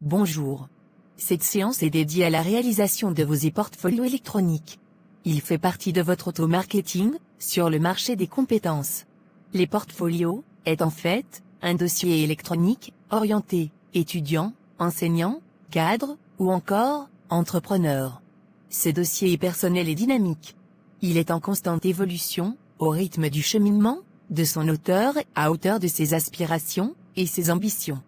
Bonjour. Cette séance est dédiée à la réalisation de vos e-portfolios électroniques. Il fait partie de votre auto-marketing sur le marché des compétences. Les portfolios est en fait un dossier électronique orienté étudiant, enseignant, cadre ou encore entrepreneur. Ce dossier est personnel et dynamique. Il est en constante évolution, au rythme du cheminement de son auteur à hauteur de ses aspirations et ses ambitions.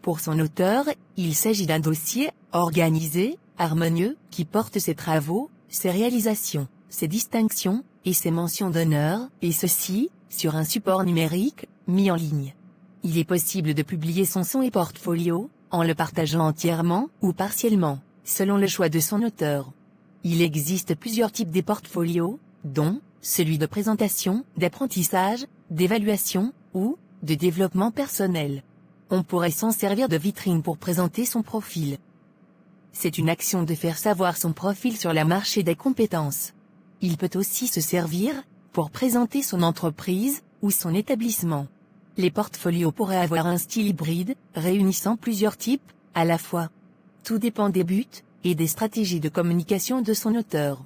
Pour son auteur, il s'agit d'un dossier organisé, harmonieux, qui porte ses travaux, ses réalisations, ses distinctions et ses mentions d'honneur, et ceci sur un support numérique mis en ligne. Il est possible de publier son e-portfolio en le partageant entièrement ou partiellement, selon le choix de son auteur. Il existe plusieurs types d'e-portfolios, dont celui de présentation, d'apprentissage, d'évaluation ou de développement personnel. On pourrait s'en servir de vitrine pour présenter son profil. C'est une action de faire savoir son profil sur le marché des compétences. Il peut aussi se servir pour présenter son entreprise ou son établissement. Les portfolios pourraient avoir un style hybride, réunissant plusieurs types à la fois. Tout dépend des buts et des stratégies de communication de son auteur.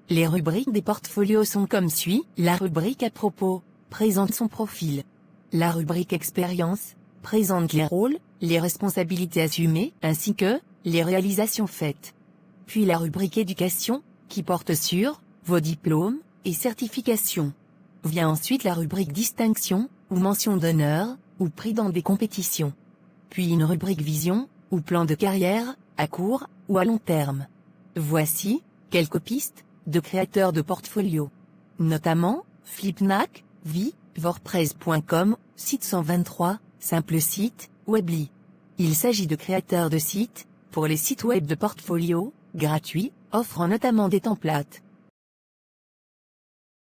Les rubriques des portfolios sont comme suit. La rubrique à propos présente son profil. La rubrique expérience présente les rôles, les responsabilités assumées, ainsi que les réalisations faites. Puis la rubrique éducation, qui porte sur vos diplômes et certifications. Vient ensuite la rubrique distinction, ou mention d'honneur, ou prix dans des compétitions. Puis une rubrique vision, ou plan de carrière, à court ou à long terme. Voici quelques pistes de créateurs de portfolio. Notamment, Flipnac, Vi, WordPress.com, Site 123, Simple Site, Webly. Il s'agit de créateurs de sites, pour les sites web de portfolio, gratuits, offrant notamment des templates.